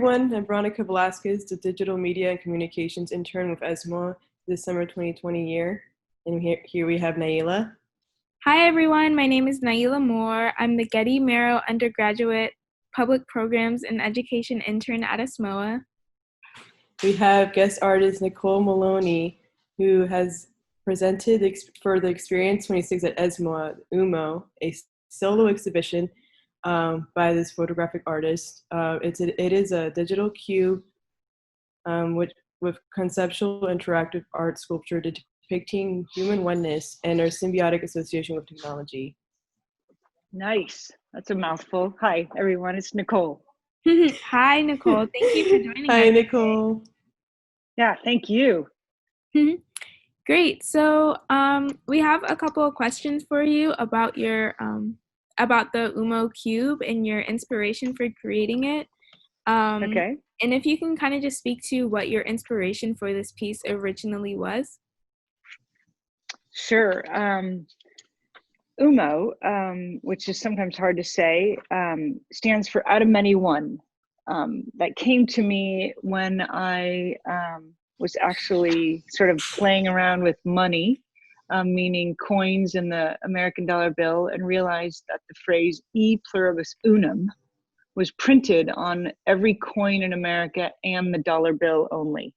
everyone, I'm Veronica Velasquez, the Digital Media and Communications Intern with ESMoA this summer 2020 year. And here we have Naila. Hi everyone, my name is Naila Moore. I'm the Getty Merrill Undergraduate Public Programs and Education Intern at ESMoA. We have guest artist Nicole Maloney, who has presented for the Experience 26 at ESMoA, OOMO, a solo exhibition by this photographic artist. It is a digital cube with conceptual interactive art sculpture depicting human oneness and our symbiotic association with technology. Nice. That's a mouthful. Hi, everyone. It's Nicole. Hi, Nicole. Thank you for joining us. Hi, Nicole. Yeah, thank you. Great. So we have a couple of questions for you about your about the OOMO cube and your inspiration for creating it. Okay. And if you can kind of just speak to what your inspiration for this piece originally was. Sure. OOMO, which is sometimes hard to say, stands for out of many one. That came to me when I was actually sort of playing around with money, meaning coins in the American dollar bill, and realized that the phrase e pluribus unum was printed on every coin in America and the dollar bill only.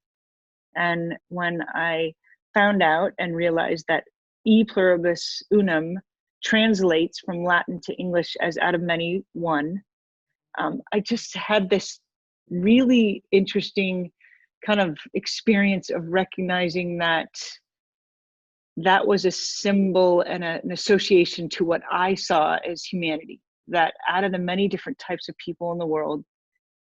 And when I found out and realized that e pluribus unum translates from Latin to English as out of many one, I just had this really interesting kind of experience of recognizing that that was a symbol and an association to what I saw as humanity, that out of the many different types of people in the world,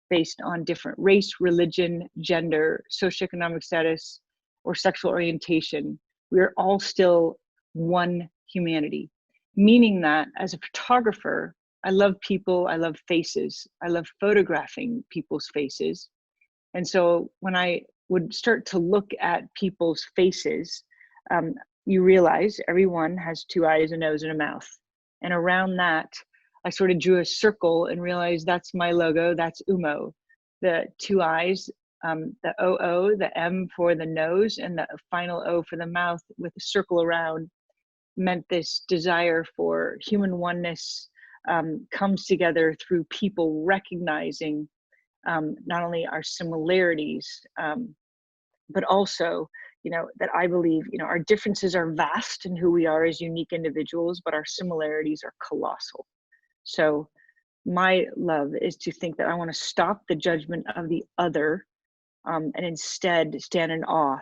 based on different race, religion, gender, socioeconomic status, or sexual orientation, we're all still one humanity. Meaning that as a photographer, I love people, I love faces, I love photographing people's faces. And so when I would start to look at people's faces, you realize everyone has two eyes, a nose, and a mouth. And around that, I sort of drew a circle and realized that's my logo, that's OOMO. The two eyes, the OO, the M for the nose, and the final O for the mouth with a circle around meant this desire for human oneness comes together through people recognizing not only our similarities, but also, that I believe, our differences are vast in who we are as unique individuals, but our similarities are colossal. So my love is to think that I want to stop the judgment of the other and instead stand in awe.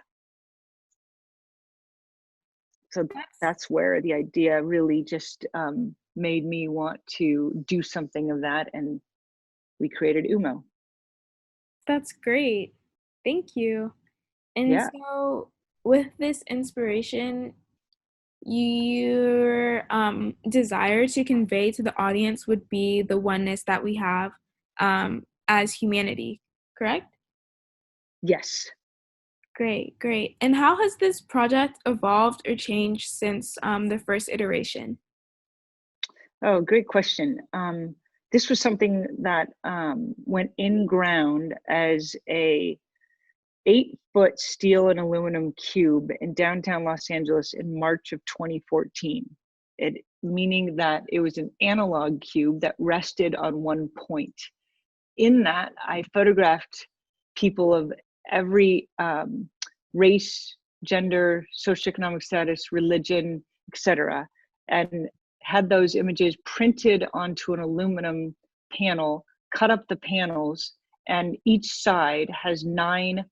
So that's where the idea really just made me want to do something of that, and we created OOMO. That's great. Thank you. And Yeah. so with this inspiration, your desire to convey to the audience would be the oneness that we have as humanity, correct? Yes. Great. And how has this project evolved or changed since the first iteration? Oh, great question. This was something that went in ground as a 8-foot steel and aluminum cube in downtown Los Angeles in March of 2014. Meaning that it was an analog cube that rested on one point. In that, I photographed people of every race, gender, socioeconomic status, religion, etc., and had those images printed onto an aluminum panel, cut up the panels, and each side has 9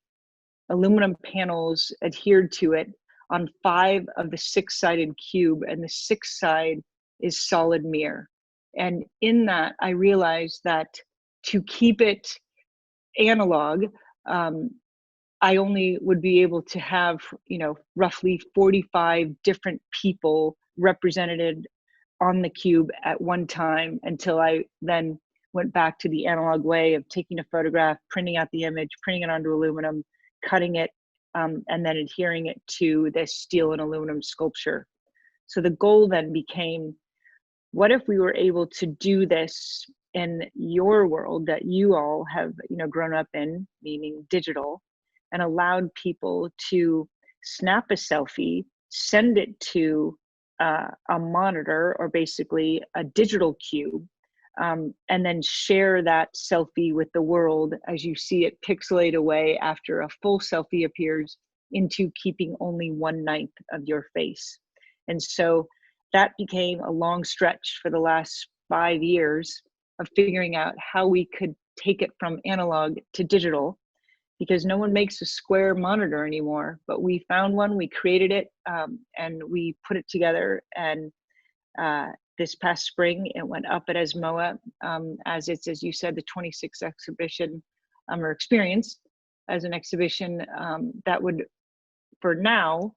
aluminum panels adhered to it on 5 of the 6-sided cube, and the 6th side is solid mirror. And in that, I realized that to keep it analog, I only would be able to have, roughly 45 different people represented on the cube at one time, until I then went back to the analog way of taking a photograph, printing out the image, printing it onto aluminum, cutting it, and then adhering it to this steel and aluminum sculpture. So the goal then became, what if we were able to do this in your world that you all have, grown up in, meaning digital, and allowed people to snap a selfie, send it to a monitor, or basically a digital cube, and then share that selfie with the world as you see it pixelate away after a full selfie appears into keeping only 1/9 of your face. And so that became a long stretch for the last 5 years of figuring out how we could take it from analog to digital, because no one makes a square monitor anymore. But we found one, we created it, and we put it together. And this past spring, it went up at ESMoA, as it's, as you said, the 26th exhibition, or experience as an exhibition that would, for now,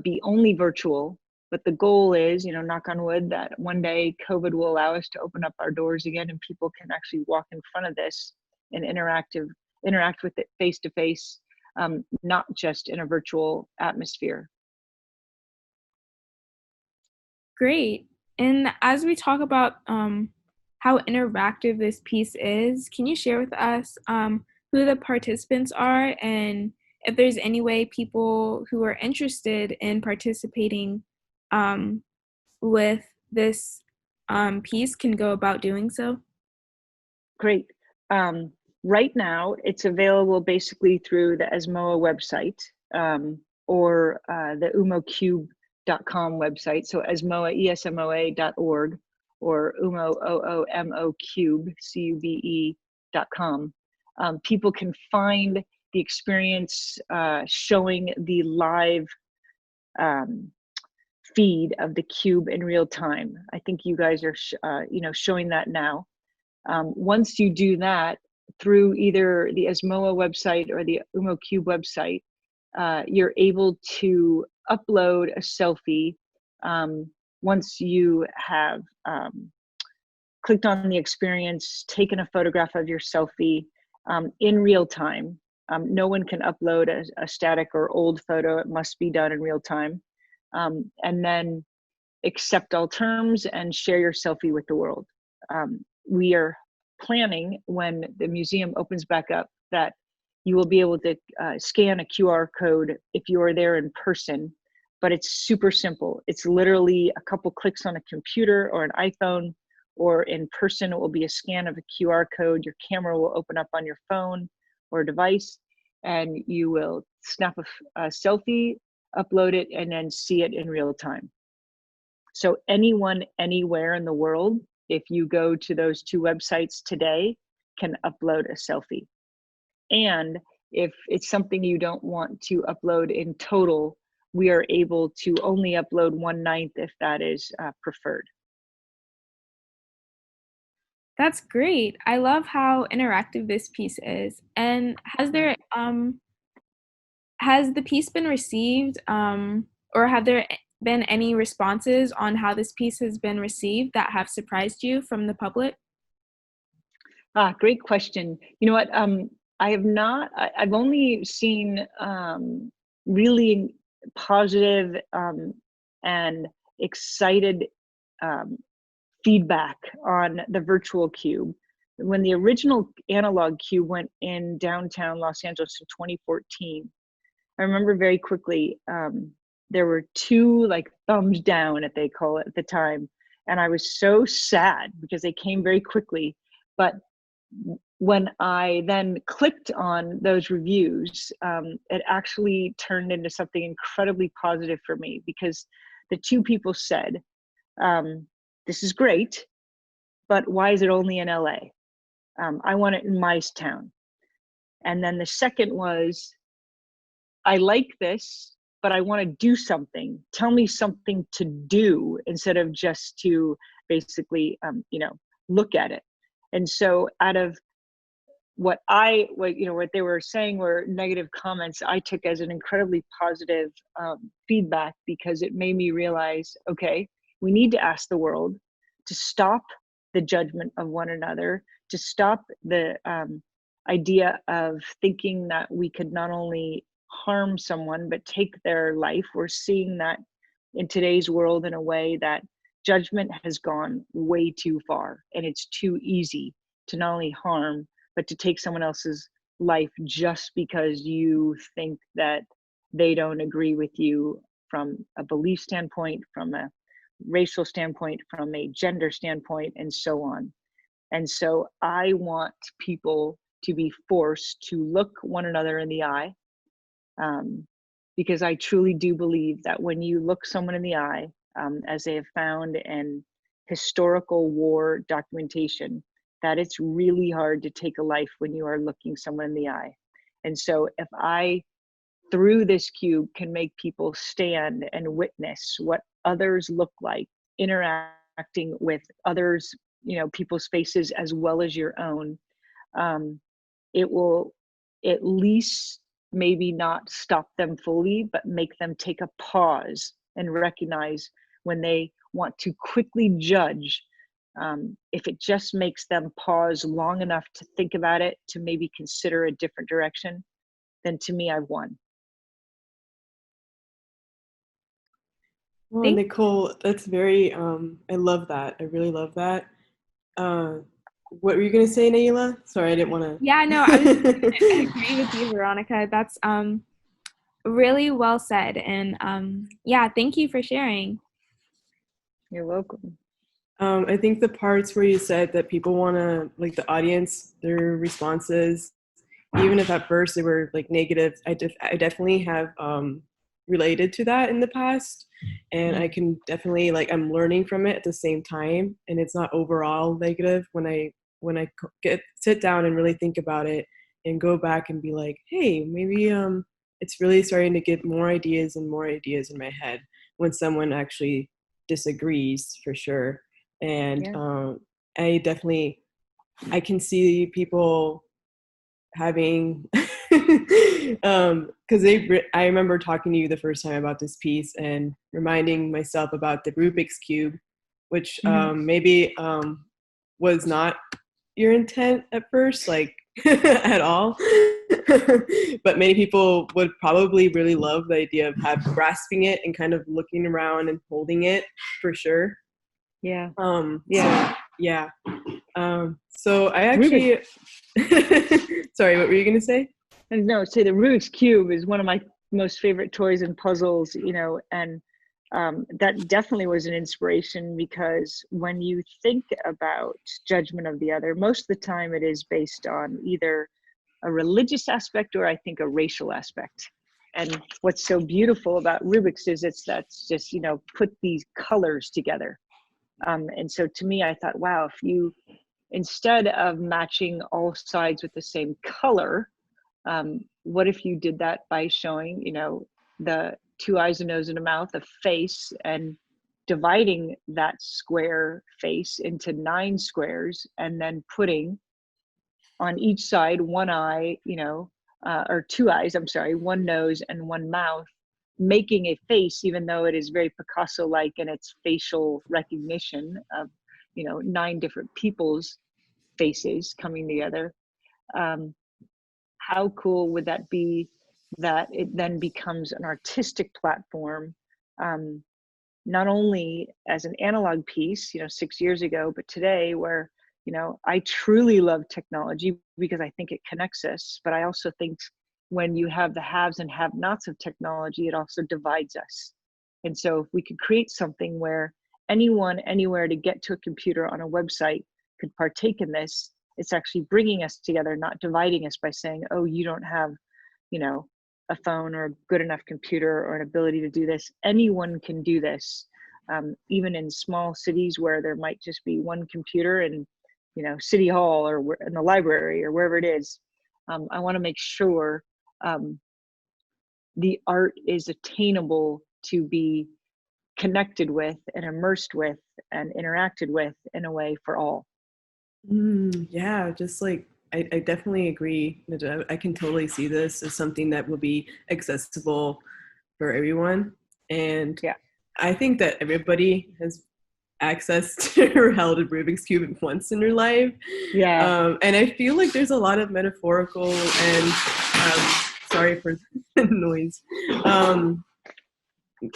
be only virtual. But the goal is, knock on wood, that one day COVID will allow us to open up our doors again and people can actually walk in front of this and interact with it face to face, not just in a virtual atmosphere. Great. And as we talk about how interactive this piece is, can you share with us who the participants are, and if there's any way people who are interested in participating with this piece can go about doing so? Great. Right now, it's available basically through the ESMoA website, or the OOMOcube.com website. So ESMoA, ESMoA.org, or OOMO, OOMO Cube, CUBE.com. People can find the experience showing the live feed of the cube in real time. I think you guys are showing that now. Once you do that through either the ESMoA website or the OOMO Cube website, you're able to upload a selfie once you have clicked on the experience, taken a photograph of your selfie in real time. No one can upload a static or old photo. It must be done in real time. And then accept all terms and share your selfie with the world. We are planning, when the museum opens back up, that you will be able to scan a QR code if you are there in person, but it's super simple. It's literally a couple clicks on a computer or an iPhone, or in person, it will be a scan of a QR code. Your camera will open up on your phone or device, and you will snap a selfie, upload it, and then see it in real time. So anyone, anywhere in the world, if you go to those two websites today, can upload a selfie. And if it's something you don't want to upload in total, we are able to only upload 1/9 if that is preferred. That's great. I love how interactive this piece is. And has the piece been received, or have there been any responses on how this piece has been received that have surprised you from the public? Great question. You know what? I have not. I've only seen really positive and excited feedback on the virtual cube. When the original analog cube went in downtown Los Angeles in 2014, I remember very quickly there were two thumbs down, as they call it at the time, and I was so sad because they came very quickly. But when I then clicked on those reviews, it actually turned into something incredibly positive for me, because the two people said, this is great, but why is it only in LA? I want it in my town. And then the second was, I like this, but I want to do something. Tell me something to do instead of just to basically, look at it. And so out of what they were saying were negative comments, I took as an incredibly positive feedback, because it made me realize, okay, we need to ask the world to stop the judgment of one another, to stop the idea of thinking that we could not only harm someone but take their life. We're seeing that in today's world in a way that judgment has gone way too far, and it's too easy to not only harm, but to take someone else's life just because you think that they don't agree with you from a belief standpoint, from a racial standpoint, from a gender standpoint, and so on. And so I want people to be forced to look one another in the eye, because I truly do believe that when you look someone in the eye, as they have found in historical war documentation, that it's really hard to take a life when you are looking someone in the eye. And so if I, through this cube, can make people stand and witness what others look like, interacting with others, people's faces as well as your own, it will at least maybe not stop them fully, but make them take a pause and recognize when they want to quickly judge. If it just makes them pause long enough to think about it, to maybe consider a different direction, then to me, I've won. Well, Nicole, that's very, I love that. I really love that. What were you going to say, Naila? Sorry, I didn't want to. Yeah, no, I was I agree with you, Veronica. That's really well said. And yeah, thank you for sharing. You're welcome. I think the parts where you said that people want to, like the audience, their responses, even if at first they were like negative, I definitely have related to that in the past. And I can definitely, like, I'm learning from it at the same time. And it's not overall negative when I sit down and really think about it and go back and be like, hey, maybe it's really starting to get more ideas and more ideas in my head when someone actually disagrees, for sure. And I can see people having because I remember talking to you the first time about this piece and reminding myself about the Rubik's Cube, which maybe was not your intent at first, like at all. But many people would probably really love the idea of grasping it and kind of looking around and holding it, for sure. Yeah. So I actually sorry, what were you gonna say? No, say the Rubik's Cube is one of my most favorite toys and puzzles, and that definitely was an inspiration, because when you think about judgment of the other, most of the time it is based on either a religious aspect or I think a racial aspect. And what's so beautiful about Rubik's is that's just, put these colors together. And so to me, I thought, wow, if you, instead of matching all sides with the same color, what if you did that by showing, the 2 eyes, a nose, and a mouth, a face, and dividing that square face into 9 squares, and then putting on each side 1 eye, or 2 eyes, I'm sorry, 1 nose and 1 mouth, making a face, even though it is very Picasso-like in its facial recognition of, 9 different people's faces coming together. How cool would that be, that it then becomes an artistic platform, not only as an analog piece, 6 years ago, but today, where, I truly love technology because I think it connects us, but I also think when you have the haves and have-nots of technology, it also divides us. And so if we could create something where anyone, anywhere to get to a computer on a website could partake in this, it's actually bringing us together, not dividing us by saying, oh, you don't have, a phone or a good enough computer or an ability to do this. Anyone can do this, even in small cities where there might just be 1 computer in, City Hall or in the library or wherever it is. I want to make sure the art is attainable to be connected with and immersed with and interacted with in a way for all. Yeah, just like I definitely agree. I can totally see this as something that will be accessible for everyone. And I think that everybody has access to or held a Rubik's Cube once in their life. And I feel like there's a lot of metaphorical and sorry for the noise.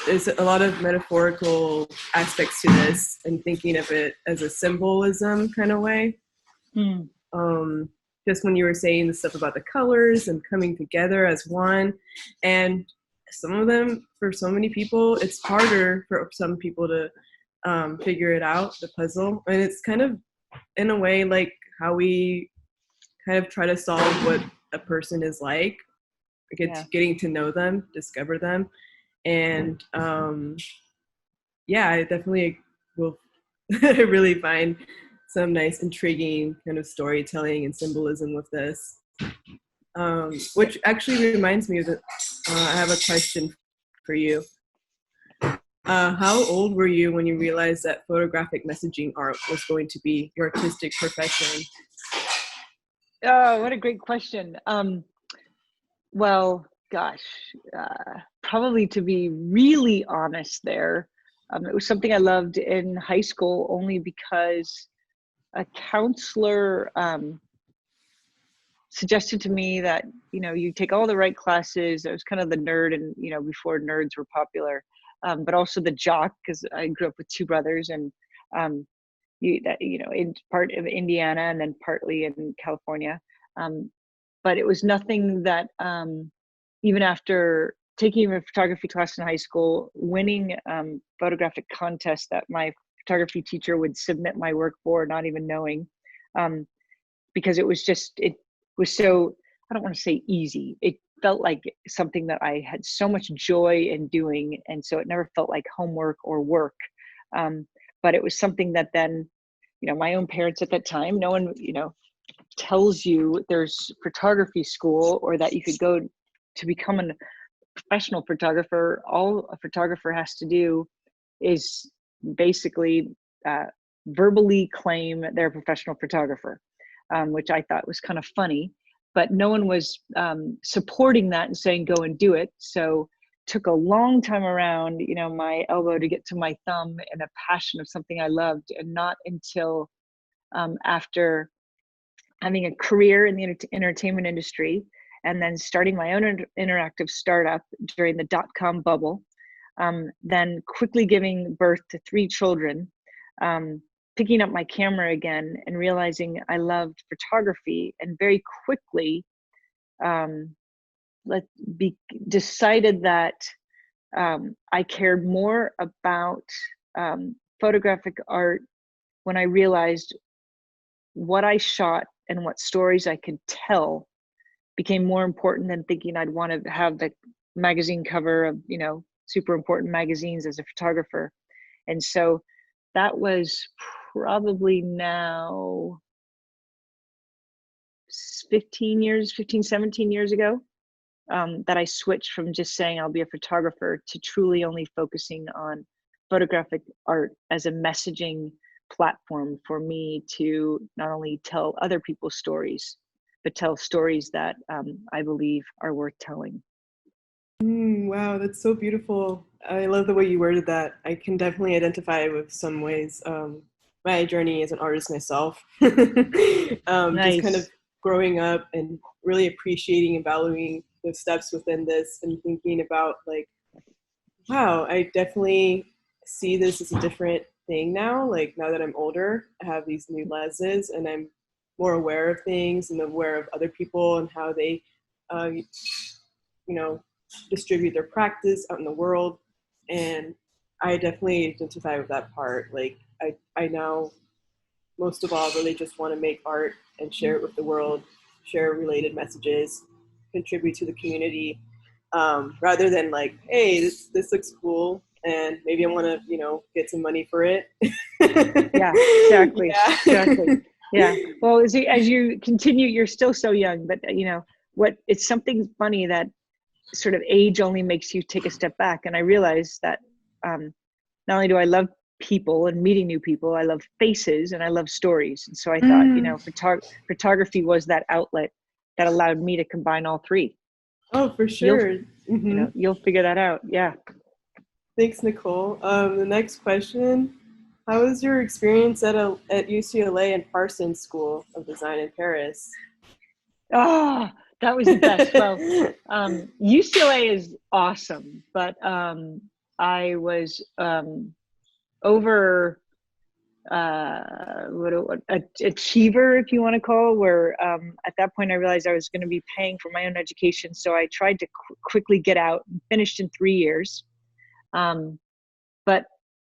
there's a lot of metaphorical aspects to this, and thinking of it as a symbolism kind of way. Hmm. Just when you were saying the stuff about the colors and coming together as one, and some of them, for so many people, it's harder for some people to figure it out, the puzzle. And it's kind of, in a way, like how we kind of try to solve what a person is like, getting to know them, discover them. And yeah, I definitely will really find some nice, intriguing kind of storytelling and symbolism with this. Which actually reminds me that I have a question for you. How old were you when you realized that photographic messaging art was going to be your artistic profession? Oh, what a great question. Well, gosh, probably, to be really honest there, it was something I loved in high school only because a counselor suggested to me that, you take all the right classes. I was kind of the nerd, and, before nerds were popular, but also the jock, because I grew up with two brothers, and in part of Indiana and then partly in California. But it was nothing that, even after taking a photography class in high school, winning photographic contests that my photography teacher would submit my work for, not even knowing, because it was so, I don't want to say easy. It felt like something that I had so much joy in doing. And so it never felt like homework or work. But it was something that then, my own parents at that time, no one, tells you there's photography school or that you could go to become a professional photographer. All a photographer has to do is basically verbally claim they're a professional photographer, which I thought was kind of funny, but no one was supporting that and saying, go and do it. So took a long time around, my elbow to get to my thumb and a passion of something I loved. And not until after having a career in the entertainment industry and then starting my own interactive startup during the dot-com bubble, then quickly giving birth to 3 children, picking up my camera again and realizing I loved photography, and very quickly decided that I cared more about photographic art when I realized what I shot and what stories I could tell became more important than thinking I'd want to have the magazine cover of, super important magazines as a photographer. And so that was probably now 17 years ago, that I switched from just saying I'll be a photographer to truly only focusing on photographic art as a messaging platform for me to not only tell other people's stories, but tell stories that I believe are worth telling. Wow, that's so beautiful. I love the way you worded that. I can definitely identify with some ways. My journey as an artist myself, Nice. just kind of growing up and really appreciating and valuing the steps within this, and thinking about like, wow, I definitely see this as a different thing now. Like, now that I'm older, I have these new lenses, and I'm more aware of things and aware of other people and how they, distribute their practice out in the world. And I definitely identify with that part. Like, I now, most of all, really just want to make art and share it with the world, share related messages, contribute to the community, rather than like, hey, this looks cool, and maybe I want to, get some money for it. Yeah, exactly. Yeah. Exactly. Yeah. Well, as you continue, you're still so young, but it's something funny that sort of age only makes you take a step back. And I realized that not only do I love people and meeting new people, I love faces and I love stories. And so I thought, photography was that outlet that allowed me to combine all 3. Oh, for sure. You'll figure that out. Yeah. Thanks, Nicole. The next question: how was your experience at UCLA and Parsons School of Design in Paris? Oh, that was the best. Well, UCLA is awesome, but I was over achiever, if you want to call, where at that point I realized I was going to be paying for my own education. So I tried to quickly get out, finished in 3 years. But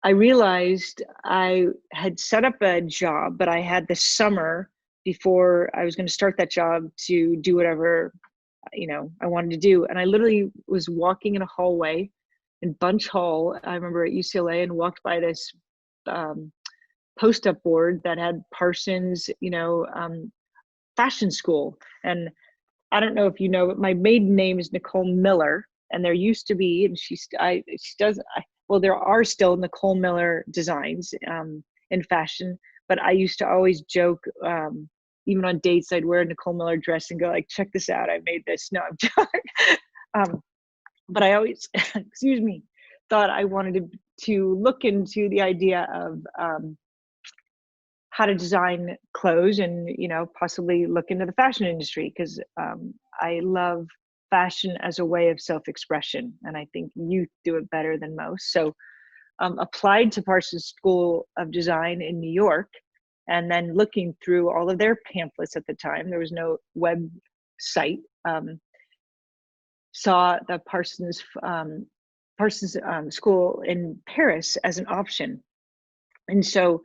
I realized I had set up a job, but I had the summer before I was going to start that job to do whatever, I wanted to do. And I literally was walking in a hallway in Bunch Hall, I remember at UCLA, and walked by this post-up board that had Parsons, fashion school. And I don't know if you know, but my maiden name is Nicole Miller, and there used to be, and there are still Nicole Miller designs in fashion, but I used to always joke, even on dates, I'd wear a Nicole Miller dress and go like, check this out, I made this. No, I'm joking. But I always, excuse me, thought I wanted to look into the idea of how to design clothes and, possibly look into the fashion industry, because I love fashion as a way of self-expression. And I think youth do it better than most. So applied to Parsons School of Design in New York, and then looking through all of their pamphlets at the time, there was no website, saw the Parsons School in Paris as an option. And so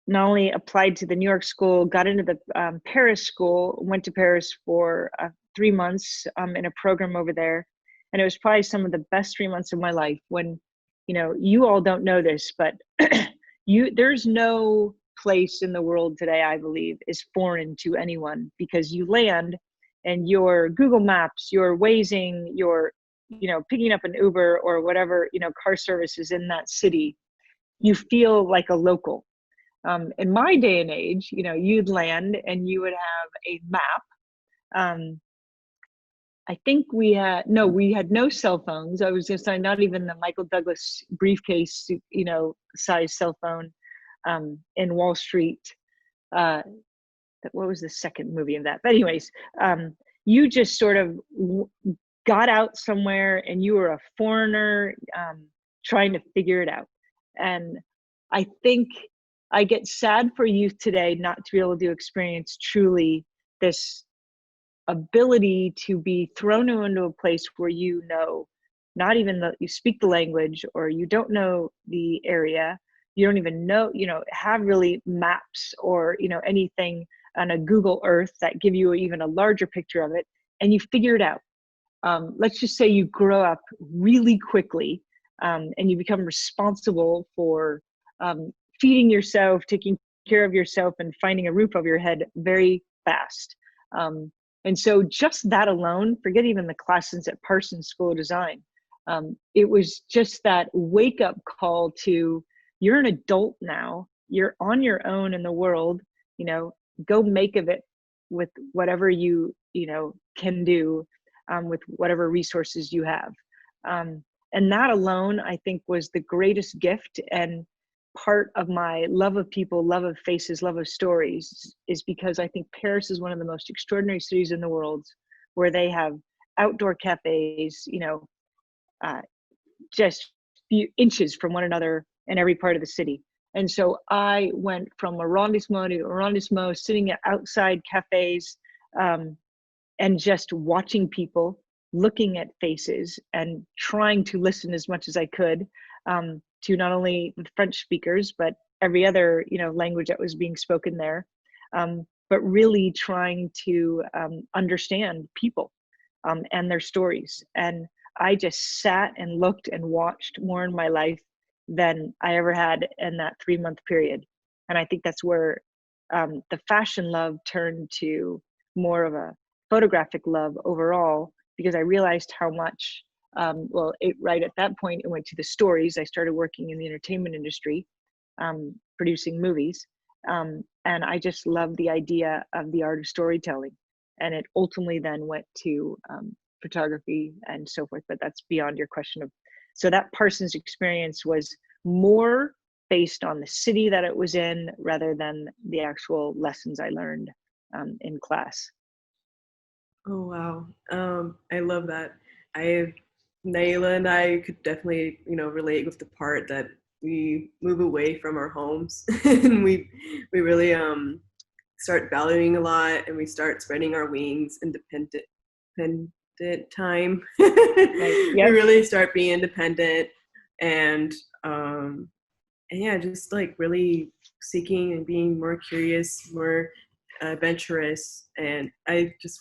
not only applied to the New York school, got into the Paris school, went to Paris for 3 months in a program over there. And it was probably some of the best 3 months of my life when, you all don't know this, but there's no place in the world today, I believe, is foreign to anyone, because you land and your Google Maps, your Wazing, your, picking up an Uber or whatever, car services in that city, you feel like a local. In my day and age, you'd land and you would have a map. I think we had no cell phones. I was just saying, not even the Michael Douglas briefcase, size cell phone in Wall Street. What was the second movie in that? But anyways, you just sort of got out somewhere and you were a foreigner trying to figure it out. And I think I get sad for youth today not to be able to experience truly this ability to be thrown into a place where not even you speak the language, or you don't know the area, you don't even know, have really maps or, anything on a Google Earth that give you even a larger picture of it, and you figure it out. Let's just say you grow up really quickly and you become responsible for feeding yourself, taking care of yourself, and finding a roof over your head very fast. And so just that alone, forget even the classes at Parsons School of Design, it was just that wake up call to, you're an adult now, you're on your own in the world, go make of it with whatever you can do with whatever resources you have. And that alone, I think, was the greatest gift. And part of my love of people, love of faces, love of stories is because I think Paris is one of the most extraordinary cities in the world, where they have outdoor cafes, just few inches from one another in every part of the city. And so I went from arrondissement to arrondissement, sitting at outside cafes and just watching people, looking at faces and trying to listen as much as I could to not only the French speakers, but every other, language that was being spoken there, but really trying to understand people and their stories. And I just sat and looked and watched more in my life than I ever had in that 3-month period. And I think that's where the fashion love turned to more of a photographic love overall, because I realized how much, right at that point, it went to the stories. I started working in the entertainment industry, producing movies. And I just loved the idea of the art of storytelling. And it ultimately then went to photography and so forth, but that's beyond your question of. So that Parsons experience was more based on the city that it was in rather than the actual lessons I learned in class. Oh, wow. I love that. I Naila and I could definitely, relate with the part that we move away from our homes and we really start valuing a lot, and we start spreading our wings independent time. Right. We Yep. really start being independent, and yeah, just like really seeking and being more curious, more adventurous. And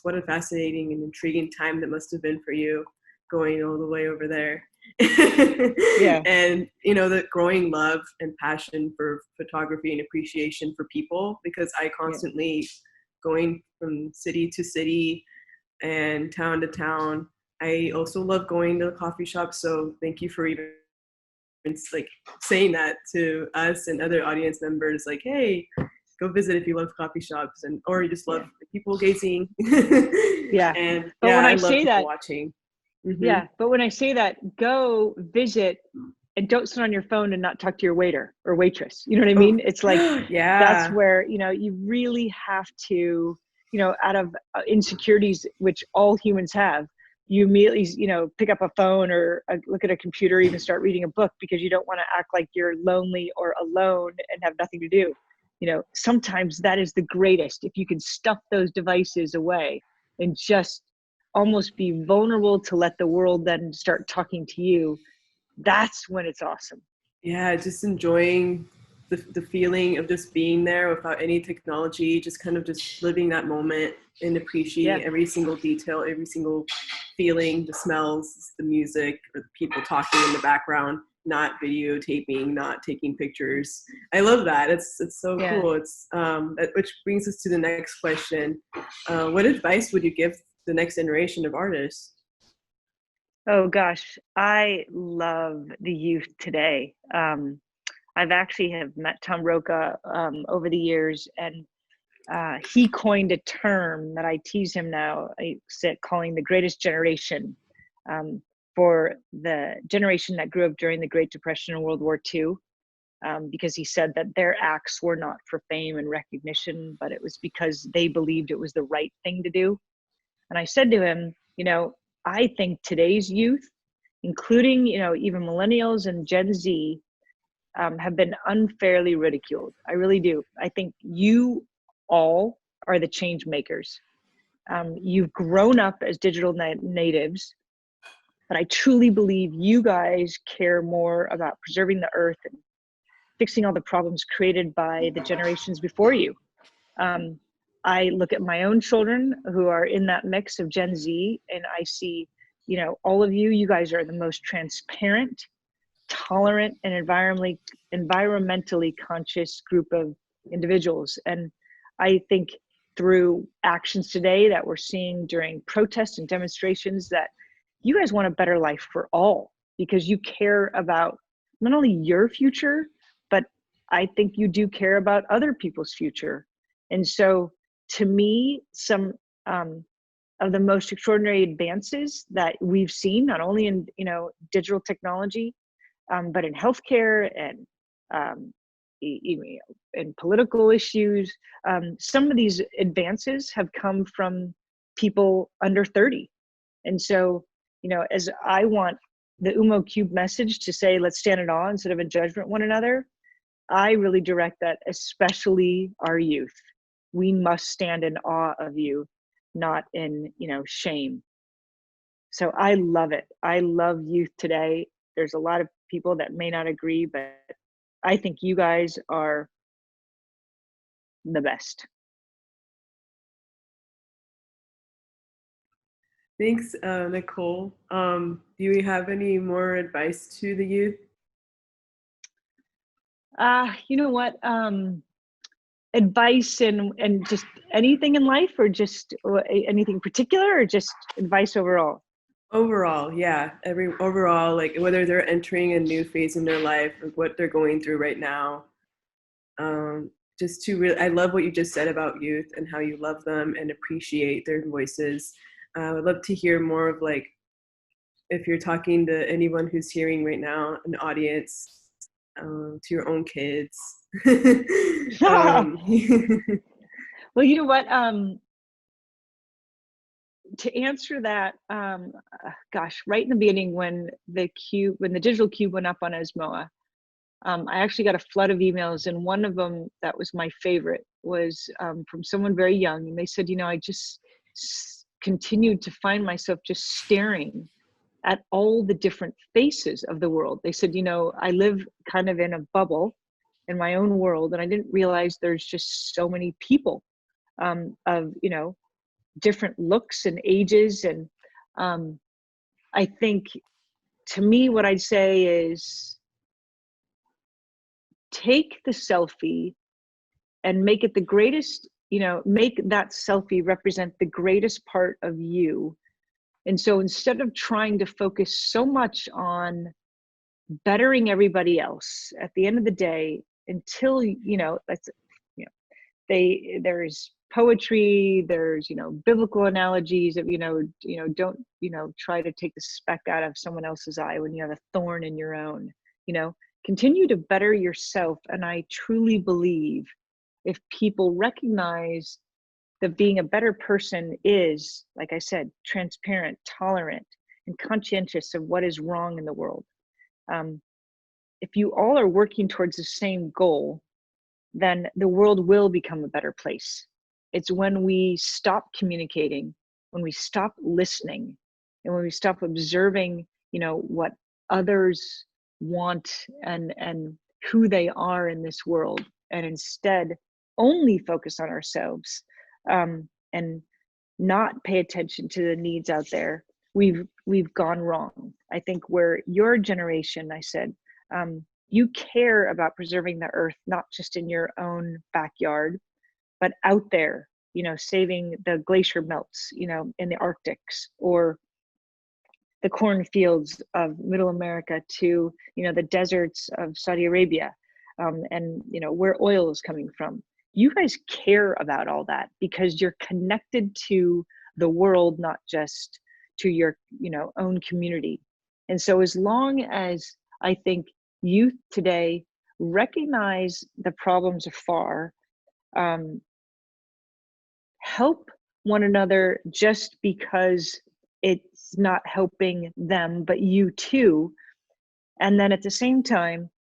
what a fascinating and intriguing time that must have been for you, going all the way over there. Yeah. And the growing love and passion for photography and appreciation for people, because I Yeah. constantly going from city to city and town to town. I also love going to the coffee shop, so thank you for even like saying that to us and other audience members, like, hey, go visit if you love coffee shops, and or you just love people gazing. Yeah. And But yeah, when I I love say people that, watching. Mm-hmm. yeah, but when I say that, go visit and don't sit on your phone and not talk to your waiter or waitress. You know what I Oh, mean? It's like, that's yeah. where, you really have to, out of insecurities, which all humans have, you immediately, pick up a phone or look at a computer, or even start reading a book, because you don't want to act like you're lonely or alone and have nothing to do. Sometimes that is the greatest, if you can stuff those devices away and just almost be vulnerable to let the world then start talking to you. That's when it's awesome. Yeah, just enjoying the feeling of just being there without any technology, just kind of just living that moment and Yeah. appreciating every single detail, every single feeling, the smells, the music, or the people talking in the background, not videotaping, not taking pictures. I love that. It's so Yeah. cool. It's which brings us to the next question. What advice would you give the next generation of artists? Oh gosh, I love the youth today. I've actually have met Tom Roca over the years, and he coined a term that I tease him now. I said, calling the greatest generation, for the generation that grew up during the Great Depression and World War II, because he said that their acts were not for fame and recognition, but it was because they believed it was the right thing to do. And I said to him, I think today's youth, including, even millennials and Gen Z, have been unfairly ridiculed. I really do. I think you all are the change makers. You've grown up as digital natives, but I truly believe you guys care more about preserving the earth and fixing all the problems created by the generations before you. Um, I look at my own children who are in that mix of Gen Z, and I see, all of you guys are the most transparent, tolerant, and environmentally conscious group of individuals. And I think through actions today that we're seeing during protests and demonstrations, that you guys want a better life for all, because you care about not only your future, but I think you do care about other people's future. And so, to me, some of the most extraordinary advances that we've seen, not only in digital technology, but in healthcare and um, in political issues, some of these advances have come from people under 30. And so, as I want the OOMO Cube message to say, let's stand in awe instead of in judgment one another, I really direct that, especially our youth. We must stand in awe of you, not in, shame. So I love it. I love youth today. There's a lot of people that may not agree, but I think you guys are the best. Thanks, Nicole. Do you have any more advice to the youth? You know what? Advice and just anything in life, or just anything particular, or just advice overall? Overall, yeah. Overall, like whether they're entering a new phase in their life or what they're going through right now. Just to really, I love what you just said about youth and how you love them and appreciate their voices. I'd love to hear more of, like, if you're talking to anyone who's hearing right now, an audience, to your own kids. Well, you know what? to answer that, gosh, right in the beginning when the digital cube went up on ESMoA, I actually got a flood of emails, and one of them that was my favorite was from someone very young, and they said, I just continued to find myself just staring at all the different faces of the world. They said, I live kind of in a bubble in my own world, and I didn't realize there's just so many people of different looks and ages. And I think, to me, what I'd say is take the selfie and make it the greatest, make that selfie represent the greatest part of you. And so instead of trying to focus so much on bettering everybody else, at the end of the day, until, there's poetry, there's, biblical analogies of, don't, try to take the speck out of someone else's eye when you have a thorn in your own, continue to better yourself. And I truly believe if people recognize that being a better person is, like I said, transparent, tolerant, and conscientious of what is wrong in the world. If you all are working towards the same goal, then the world will become a better place. It's when we stop communicating, when we stop listening, and when we stop observing, what others want and who they are in this world, and instead only focus on ourselves, and not pay attention to the needs out there, we've gone wrong. I think where your generation, I said, you care about preserving the earth, not just in your own backyard, but out there, saving the glacier melts, in the Arctics, or the cornfields of Middle America to, the deserts of Saudi Arabia, and, where oil is coming from. You guys care about all that because you're connected to the world, not just to your, own community. And so as long as I think youth today recognize the problems afar, help one another just because it's not helping them, but you too. And then at the same time,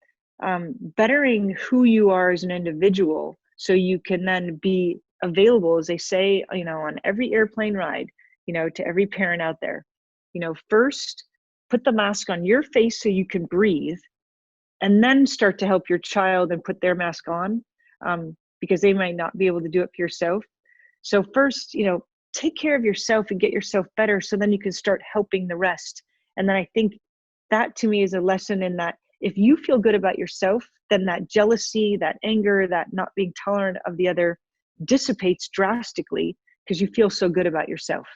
bettering who you are as an individual, so you can then be available, as they say, on every airplane ride, to every parent out there, first put the mask on your face so you can breathe, and then start to help your child and put their mask on, because they might not be able to do it for yourself. So first, take care of yourself and get yourself better, so then you can start helping the rest. And then I think that, to me, is a lesson in that if you feel good about yourself, then that jealousy, that anger, that not being tolerant of the other dissipates drastically because you feel so good about yourself.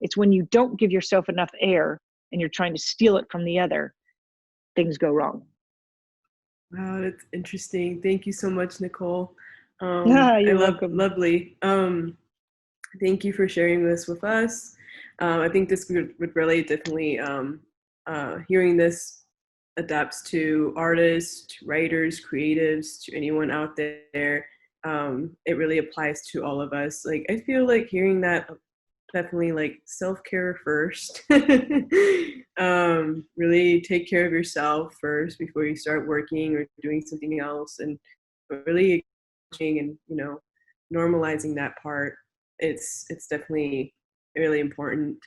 It's when you don't give yourself enough air and you're trying to steal it from the other, things go wrong. Wow, that's interesting. Thank you so much, Nicole. You're welcome. Lovely. Thank you for sharing this with us. I think this would really definitely, hearing this adapts to artists, to writers, creatives, to anyone out there. It really applies to all of us. Like, I feel like hearing that, definitely like self-care first. Really take care of yourself first before you start working or doing something else, and really and normalizing that part. It's definitely really important,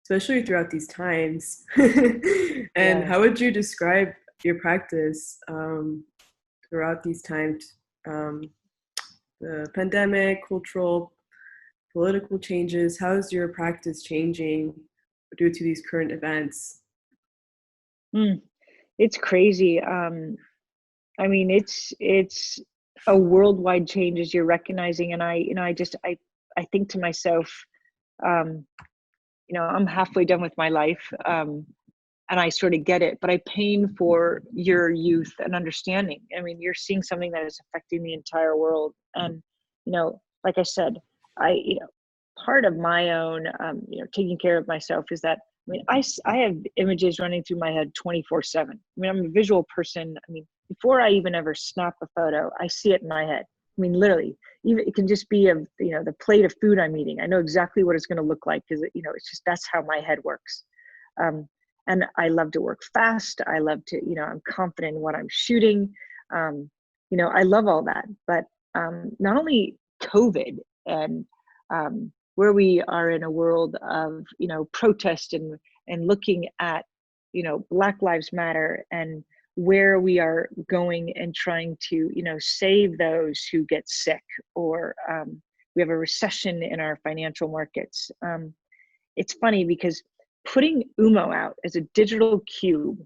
especially throughout these times. And Yeah. how would you describe your practice throughout these times? The pandemic, cultural, political changes. How is your practice changing due to these current events? It's crazy. I mean, it's a worldwide change, as you're recognizing. And I think to myself, I'm halfway done with my life, and I sort of get it, but I pain for your youth and understanding. I mean, you're seeing something that is affecting the entire world. And, like I said, part of my own, taking care of myself is that, I have images running through my head 24/7. I'm a visual person. Before I even ever snap a photo, I see it in my head. I mean, literally, even it can just be the plate of food I'm eating. I know exactly what it's going to look like because, it's just, that's how my head works. And I love to work fast. I love to, I'm confident in what I'm shooting. I love all that. But not only COVID and where we are in a world of, protest and looking at, Black Lives Matter and where we are going and trying to, save those who get sick, or we have a recession in our financial markets. It's funny because putting OOMO out as a digital cube,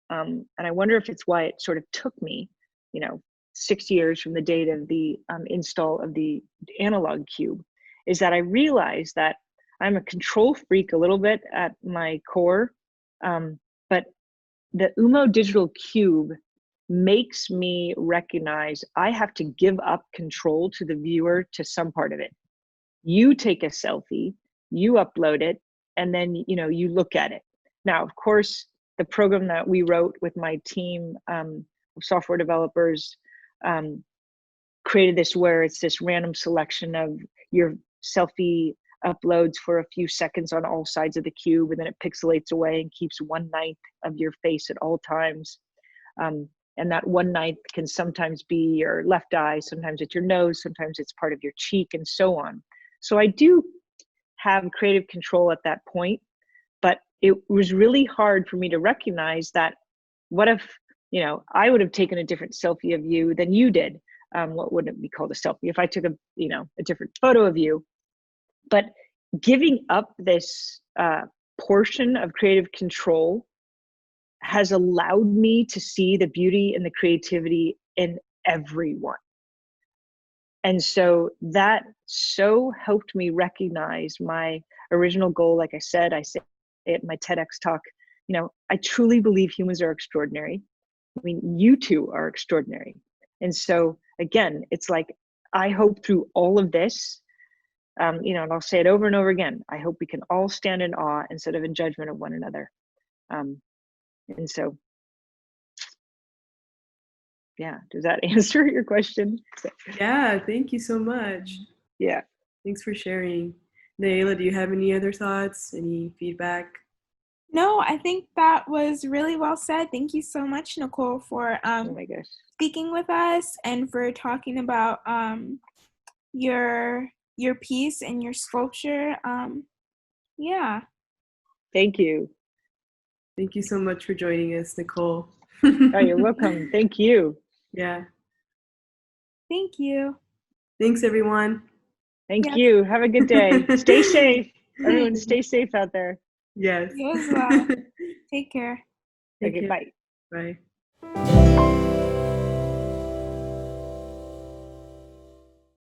and I wonder if it's why it sort of took me, 6 years from the date of the install of the analog cube, is that I realized that I'm a control freak a little bit at my core, but the OOMO digital cube makes me recognize I have to give up control to the viewer to some part of it. You take a selfie, you upload it, and then you look at it. Now, of course, the program that we wrote with my team of software developers created this where it's this random selection of your selfie uploads for a few seconds on all sides of the cube, and then it pixelates away and keeps 1/9 of your face at all times. And that 1/9 can sometimes be your left eye, sometimes it's your nose, sometimes it's part of your cheek, and so on. So I do have creative control at that point, but it was really hard for me to recognize that what if, I would have taken a different selfie of you than you did. What would it be called, a selfie? If I took a different photo of you. But giving up this portion of creative control has allowed me to see the beauty and the creativity in everyone. And so that so helped me recognize my original goal. Like I say at my TEDx talk, I truly believe humans are extraordinary. I mean, you two are extraordinary. And so again, it's like, I hope through all of this, and I'll say it over and over again, I hope we can all stand in awe instead of in judgment of one another. And so, yeah, does that answer your question? Yeah, thank you so much. Yeah. Thanks for sharing. Naila, do you have any other thoughts, any feedback? No, I think that was really well said. Thank you so much, Nicole, for Oh my gosh. speaking with us and for talking about your piece and your sculpture. Yeah. Thank you. Thank you so much for joining us, Nicole. Oh, you're welcome. Thank you. Yeah. Thank you. Thanks, everyone. Thank you. Have a good day. Stay safe. Everyone stay safe out there. Yes. You as well. Take care. Take Okay, care. bye. Bye.